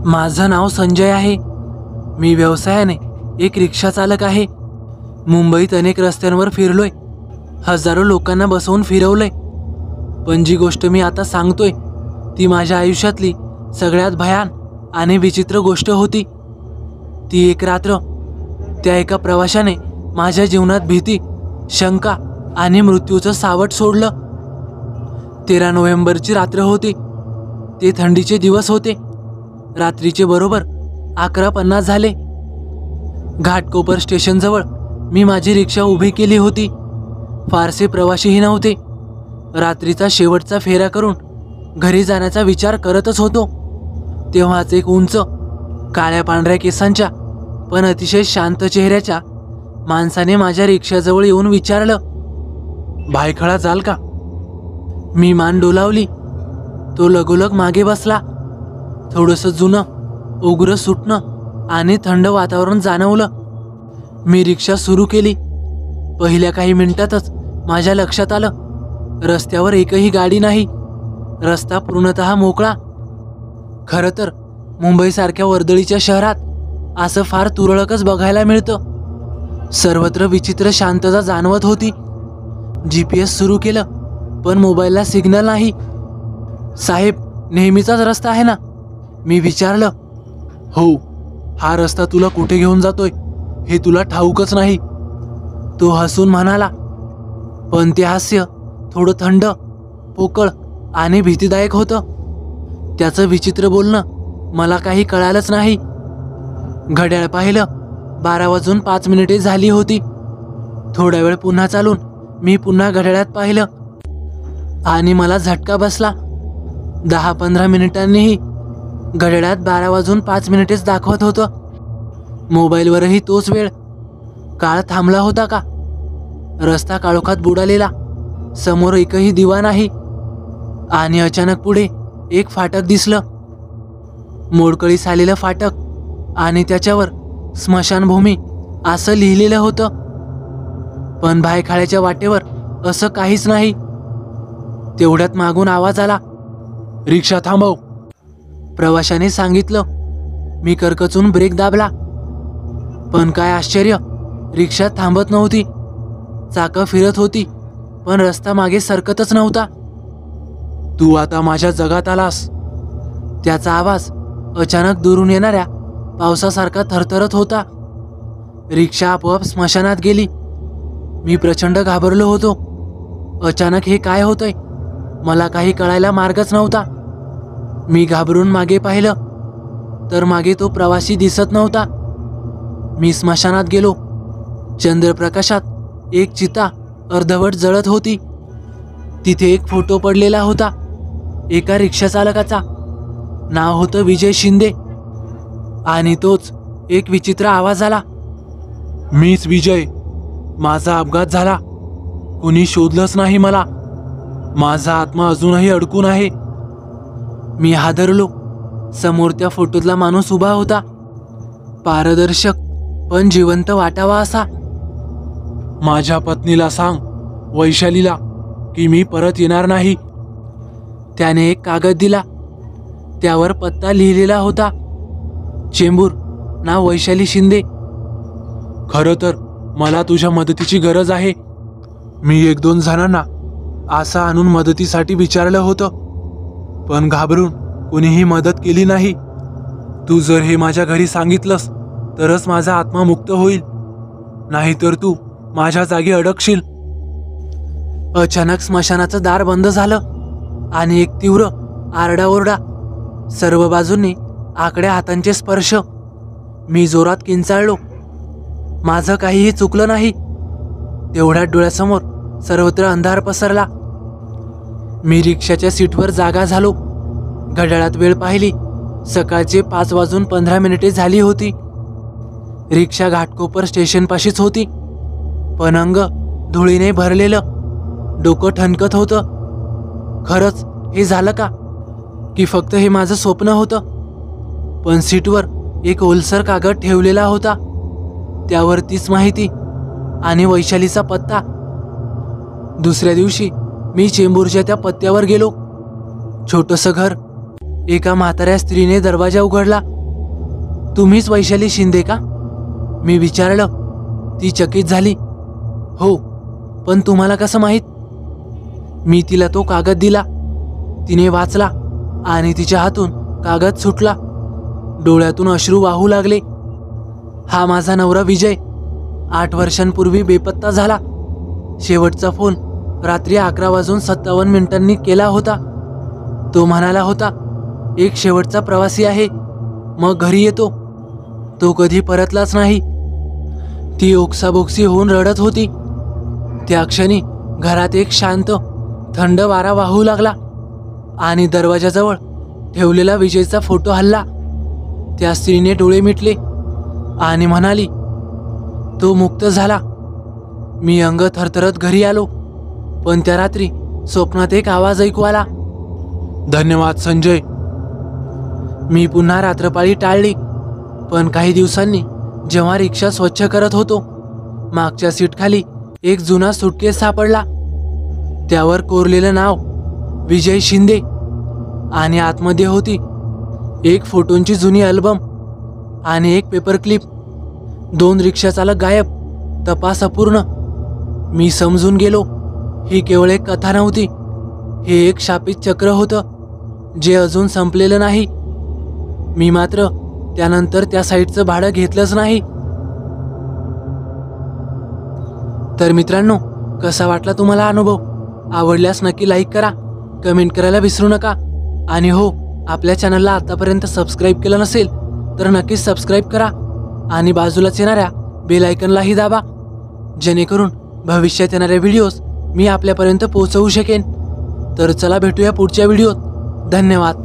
माझं नाव संजय आहे। मी व्यवसायाने एक रिक्षा चालक आहे। मुंबईत अनेक रस्त्यांवर फिरलोय, हजारो लोकांना बसवून फिरवलंय, पण जी गोष्ट मी आता सांगतोय ती माझ्या आयुष्यातली सगळ्यात भयान आणि विचित्र गोष्ट होती। ती एक रात्र त्या एका प्रवाशाने माझ्या जीवनात भीती, शंका आणि मृत्यूचं सावट सोडलं। 13 नोव्हेंबरची रात्र होती। ते थंडीचे दिवस होते। रात्रीचे बरोबर 11:50 झाले। घाटकोपर स्टेशनजवळ मी माझी रिक्षा उभी केली होती। फारसे प्रवाशीही नव्हते। रात्रीचा शेवटचा फेरा करून घरी जाण्याचा विचार करतच होतो। तेव्हाच एक उंच, काळ्या पांढऱ्या केसांच्या पण अतिशय शांत चेहऱ्याच्या माणसाने माझ्या रिक्षाजवळ येऊन विचारलं, भायखळा जाल का? मी मान डोलावली। तो लगोलग मागे बसला। थोडंसं जुनं, उग्र सुटणं आणि थंड वातावरण जाणवलं। मी रिक्षा सुरू केली। पहिल्या काही मिनिटातच माझ्या लक्षात आलं, रस्त्यावर एकही गाडी नाही। रस्ता पूर्णतः मोकळा। खरं तर मुंबईसारख्या वर्दळीच्या शहरात असं फार तुरळकच बघायला मिळतं। सर्वत्र विचित्र शांतता जाणवत होती। GPS सुरू केलं, पण मोबाईलला सिग्नल नाही। साहेब, नेहमीचाच रस्ता आहे ना? मी विचारलं। हो, हा रस्ता तुला कुठे घेऊन जातोय हे तुला ठाऊकच नाही, तो हसून म्हणाला। पण ते हास्य थोडं थंड, पोकळ आणि भीतीदायक होतं। त्याचं विचित्र बोलणं मला काही कळालंच नाही। घड्याळ पाहिलं, 12:05 झाली होती। थोडा वेळ पुन्हा चालून मी पुन्हा घड्याळात पाहिलं आणि मला झटका बसला। 10-15 मिनिटांनीही घड्याळात 12:05 दाखवत होतं। मोबाईलवरही तोच वेळ। काळ थांबला होता का? रस्ता काळोखात बुडालेला, समोर एकही दिवा नाही। आणि अचानक पुढे एक फाटक दिसलं। मोडकळीस आलेलं फाटक आणि त्याच्यावर स्मशानभूमी असं लिहिलेलं होतं। पण भायखळ्याच्या वाटेवर असं काहीच नाही। तेवढ्यात मागून आवाज आला, रिक्षा थांबव। प्रवाशाने सांगितलं। मी करकचून ब्रेक दाबला, पण काय आश्चर्य, रिक्षा थांबत नव्हती। चाकं फिरत होती, पण रस्ता मागे सरकतच नव्हता। तू आता माझ्या जगात आलास। त्याचा आवाज अचानक दुरून येणाऱ्या पावसासारखा थरथरत होता। रिक्षा आपोआप स्मशानात गेली। मी प्रचंड घाबरलो होतो। अचानक हे काय होतंय? मला काही कळायला मार्गच नव्हता। मी घाबरून मागे पाहिलं, तर मागे तो प्रवासी दिसत नव्हता। मी स्मशानात गेलो। चंद्रप्रकाशात एक चिता अर्धवट जळत होती। तिथे एक फोटो पडलेला होता, एका रिक्षा चालकाचा। नाव होतं विजय शिंदे। आणि तोच एक विचित्र आवाज आला, मीच विजय। माझा अपघात झाला, कुणी शोधलंच नाही मला। माझा आत्मा अजूनही अडकून आहे। मी हादरलो। समोर त्या फोटोतला माणूस उभा होता, पारदर्शक पण जिवंत वाटावा असा। माझ्या पत्नीला सांग, वैशालीला, की मी परत येणार नाही। त्याने एक कागद दिला। त्यावर पत्ता लिहिलेला होता, चेंबूर, नाव वैशाली शिंदे। खरं तर मला तुझ्या मदतीची गरज आहे। मी 1-2 जणांना असं आणून मदतीसाठी विचारलं होतं, पण घाबरून कोणीही मदत केली नाही। तू जर हे माझ्या घरी सांगितलंस तरच माझा आत्मा मुक्त होईल, नाहीतर तू माझ्या जागी अडकशील। अचानक स्मशानाचं दार बंद झालं आणि एक तीव्र आरडाओरडा। सर्व बाजूंनी आकड्या हातांचे स्पर्श। मी जोरात किंचाळलो। माझं काहीही चुकलं नाही। तेवढ्यात डोळ्यासमोर सर्वत्र अंधार पसरला। मी रिक्षाच्या सीटवर जागा झालो। घड्याळात वेळ पाहिली, सकाळचे 5:15 झाली होती। रिक्षा घाटकोपर स्टेशनपाशीच होती, पण अंग धुळीने भरलेलं, डोकं ठणकत होतं। खरंच हे झालं का, की फक्त हे माझं स्वप्न होतं? पण सीटवर एक ओलसर कागद ठेवलेला होता, त्यावर तीच माहिती आणि वैशालीचा पत्ता। दुसऱ्या दिवशी मी चेंबूरच्या त्या पत्त्यावर गेलो। छोटंसं घर। एका म्हाताऱ्या स्त्रीने दरवाजा उघडला। तुम्हीच वैशाली शिंदे का? मी विचारलं. ती चकित झाली. हो, पण तुम्हाला कसं माहीत? मी तिला तो कागद दिला. तिने वाचला आणि तिच्या हातून कागद सुटला. डोळ्यातून अश्रू वाहू लागले. हा माझा नवरा विजय 8 वर्षांपूर्वी बेपत्ता झाला. शेवटचा फोन रात्री 11:57 केला होता. तो म्हणाला होता, एक शेवटचा प्रवासी आहे, मग घरी येतो. तो कधी परतलाच नाही. ती ओक्साबोक्सी होऊन रडत होती. त्या क्षणी घरात एक शांत थंड वारा वाहू लागला आणि दरवाजाजवळ ठेवलेला विजयचा फोटो हलला. त्या स्त्रीने डोळे मिटले आणि म्हणाली, तो मुक्त झाला. मी अंग थरथरत घरी आलो. पण त्या रात्री स्वप्नात एक आवाज ऐकू आला. धन्यवाद संजय. मी पुन्हा रात्रपाळी टाळली. पण काही दिवसांनी जेव्हा रिक्षा स्वच्छ करत होतो, मागच्या सीटखाली एक जुना सुटकेस सापडला. त्यावर कोरलेलं नाव विजय शिंदे आणि आतमध्ये होती एक फोटोंची जुनी अल्बम आणि एक पेपर क्लिप. 2 रिक्षाचालक गायब. तपास अपूर्ण. मी समजून गेलो, ही केवळ एक कथा नव्हती. हे एक शापित चक्र होतं जे अजून संपलेलं नाही. मी मात्र त्यानंतर त्या साईटचं भाडं घेतलंच नाही. तर मित्रांनो, कसा वाटला तुम्हाला अनुभव? आवडल्यास नक्की लाईक करा, कमेंट करायला विसरू नका. आणि हो, आपल्या चॅनलला आतापर्यंत सबस्क्राईब केलं नसेल तर नक्कीच सबस्क्राईब करा आणि बाजूलाच येणाऱ्या बेल आयकॉनलाही दाबा, जेणेकरून भविष्यात येणारे व्हिडिओज मी आपल्यापर्यंत पोहोचवू शकेन. तर चला भेटूया पुढच्या व्हिडिओत. धन्यवाद.